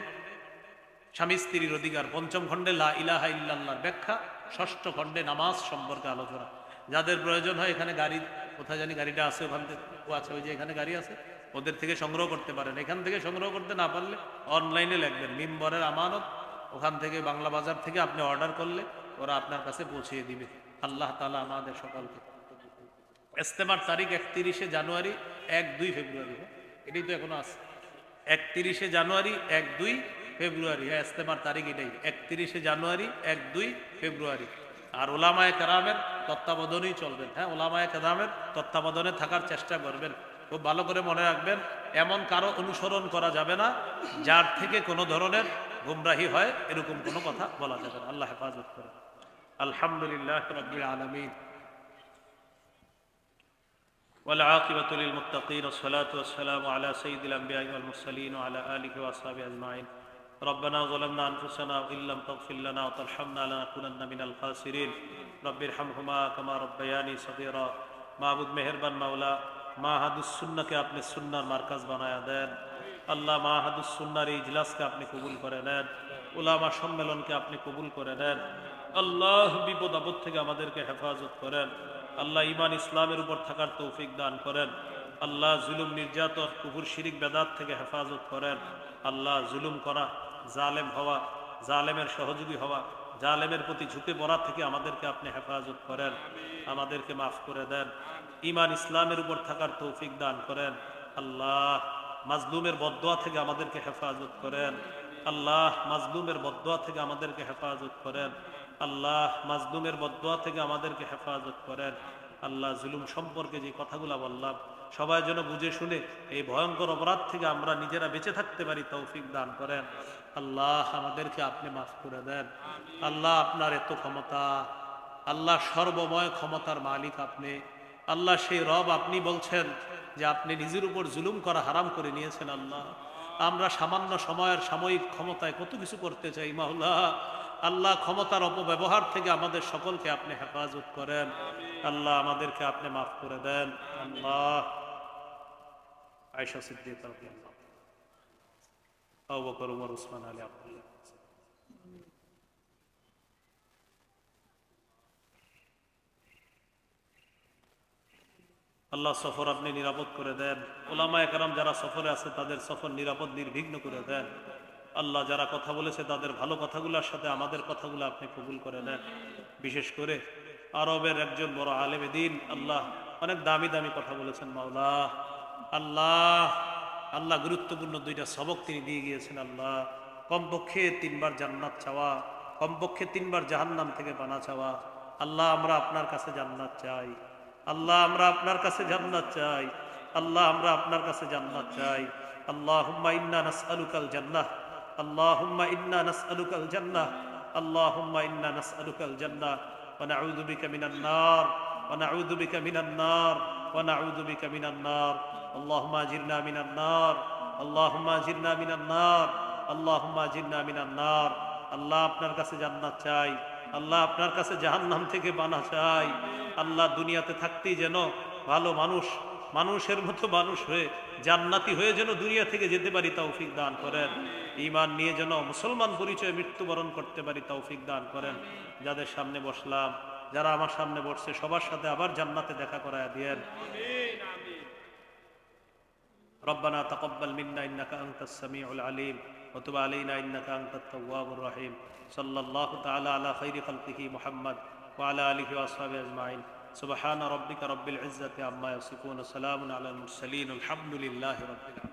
স্বামী স্ত্রীর অধিকার, পঞ্চম খণ্ডে লা ইলাহা ইল্লাল্লাহর ব্যাখ্যা, ষষ্ঠ খণ্ডে নামাজ সম্পর্কে আলোচনা। যাদের প্রয়োজন হয় এখানে গাড়ি, কোথায় জানি গাড়িটা আছে, ওখান থেকে আছে, ওই যে এখানে গাড়ি আছে, ওদের থেকে সংগ্রহ করতে পারেন। এখান থেকে সংগ্রহ করতে না পারলে অনলাইনে লিখবেন মিম্বরের আমানত, ওখান থেকে বাংলা বাজার থেকে আপনি অর্ডার করলে ওরা আপনার কাছে পৌঁছিয়ে দিবে। আল্লাহ তাআলা আমাদের সকলকে। ইজতেমার তারিখ 31শে জানুয়ারি, 1-2 ফেব্রুয়ারি, এটাই তো এখনো আছে। 31শে জানুয়ারি, 1-2 ফেব্রুয়ারি, হ্যাঁ ইস্তেমার তারিখ এটাই, 31শে জানুয়ারি, 1-2 ফেব্রুয়ারি। আর ওলামায়ে কেরামের তত্ত্বাবধানেই চলবেন। হ্যাঁ, ওলামায়ে কেরামের তত্ত্বাবধানে থাকার চেষ্টা করবেন। খুব ভালো করে মনে রাখবেন, এমন কারো অনুসরণ করা যাবে না যার থেকে কোনো ধরনের গুমরাহি হয়, এরকম কোনো কথা বলা যাবে না। আল্লাহ হেফাজত করে। আলহামদুলিল্লাহ রাব্বিল আলামিন والعاقبة للمتقين والصلاة والسلام على سيد الأنبياء والمرسلين وعلى آله وأصحابه أجمعين. ربنا ظلمنا أنفسنا وإن لم تغفر لنا وترحمنا لنكونن من الخاسرين. رب ارحمهما كما ربياني صغيرا. معبود মেহেরবান মাওলা, মাহাদুস সুন্নাহকে আপনি সুন্নাহর মার্কাজ বানায়া দেন। আল্লাহ, মাহাদুস সুন্নাহর এই ইজলাসকে আপনি কবুল করে নেন। উলামা সম্মেলনকে আপনি কবুল করে নেন। আল্লাহ, বিপদ আপদ থেকে আমাদেরকে হেফাজত করেন। আল্লাহ, ঈমান ইসলামের উপর থাকার তৌফিক দান করেন। আল্লাহ, জুলুম নির্যাতন কুফর শিরিক বেদাত থেকে হেফাজত করেন। আল্লাহ, জুলুম করা, জালেম হওয়া, জালেমের সহযোগী হওয়া, জালেমের প্রতি ঝুঁকে পড়া থেকে আমাদেরকে আপনি হেফাজত করেন। আমাদেরকে মাফ করে দেন। ঈমান ইসলামের উপর থাকার তৌফিক দান করেন। আল্লাহ, মাজলুমের বদদোয়া থেকে আমাদেরকে হেফাজত করেন। আল্লাহ, মাজলুমের বদদোয়া থেকে আমাদেরকে হেফাজত করেন। আল্লাহ, মাজলুমের বদদোয়া থেকে আমাদেরকে হেফাজত করেন। আল্লাহ, জুলুম সম্পর্কে যে কথাগুলো বললাম, সবাই যেন বুঝে শুনে এই ভয়ঙ্কর অপরাধ থেকে আমরা নিজেরা বেঁচে থাকতে পারি, তৌফিক দান করেন। আল্লাহ, আমাদেরকে আপনি মাফ করে দেন। আল্লাহ, আপনার এত ক্ষমতা। আল্লাহ, সর্বময় ক্ষমতার মালিক আপনি। আল্লাহ, সেই রব আপনি বলছেন যে আপনি নিজের উপর জুলুম করা হারাম করে নিয়েছেন। আল্লাহ, আমরা সামান্য সময়ের সাময়িক ক্ষমতায় কত কিছু করতে চাই মাওলা। আল্লাহ, ক্ষমতার অপব্যবহার থেকে আমাদের সকলকে আপনি হেফাজত করেন। আল্লাহ, আমাদেরকে আপনি মাফ করে দেন। আল্লাহ, আয়েশা সিদ্দিকা রাদিয়াল্লাহু আনহা, আবু বকর, ওমর, উসমান, আলী, আব্দুল্লাহ। আল্লাহ, সফর আপনি নিরাপদ করে দেন। ওলামায়ে কেরাম যারা সফরে আছে তাদের সফর নিরাপদ নির্বিঘ্ন করে দেন। আল্লাহ, যারা কথা বলেছে তাদের ভালো কথাগুলোর সাথে আমাদের কথাগুলো আপনি কবুল করে নেন। বিশেষ করে আরবের একজন বড় আলেম দ্বীন, আল্লাহ, অনেক দামি দামি কথা বলেছেন মাওলা। আল্লাহ, আল্লাহ, গুরুত্বপূর্ণ 2টা সবক তিনি দিয়ে গিয়েছেন। আল্লাহ, কমপক্ষে 3বার জান্নাত চাওয়া, কমপক্ষে 3বার জাহান্নাম থেকে পানা চাওয়া। আল্লাহ, আমরা আপনার কাছে জান্নাত চাই। আল্লাহ, আমরা আপনার কাছে জান্নাত চাই। আল্লাহ, আমরা আপনার কাছে জান্নাত চাই। আল্লাহুম্মা ইন্না নাসআলুকাল জান্নাহ, আল্লাহুম্মা ইন্না নাসআলুকাল জান্নাহ, আল্লাহুম্মা ইন্না নাসআলুকাল জান্নাহ ওয়া নাউযু বিকা মিনান নার, ওয়া নাউযু বিকা মিনান নার, ওয়া নাউযু বিকা মিনান নার। আল্লাহুম্মা আজিরনা মিনান নার, আল্লাহুম্মা আজিরনা মিনান নার, আল্লাহুম্মা আজিরনা মিনান নার। আল্লাহ, আপনার কাছে জান্নাত চাই। আল্লাহ, আপনার কাছে জাহান্নাম থেকে বানা চাই। আল্লাহ, দুনিয়াতে থাকতেই যেন ভালো মানুষ, মানুষের মতো মানুষ হয়ে জান্নাতি হয়ে যেন দুনিয়া থেকে যেতে পারি, তৌফিক দান করেন। ঈমান নিয়ে যেন মুসলমান পরিচয়ে মৃত্যুবরণ করতে পারি, তৌফিক দান করেন। যাদের সামনে বসলাম, যারা আমার সামনে বসছে, সবার সাথে আবার জান্নাতে দেখা করায় দিয়েন। ربنا تقبل منا إنك أنت السميع العليم وتب علينا إنك أنت التواب الرحيم. صلى الله تعالى على خير خلقه محمد وعلى آله وأصحابه أجمعين. سبحان ربك رب العزة عما يصفون، سلام على المرسلين، الحمد لله رب العالمين.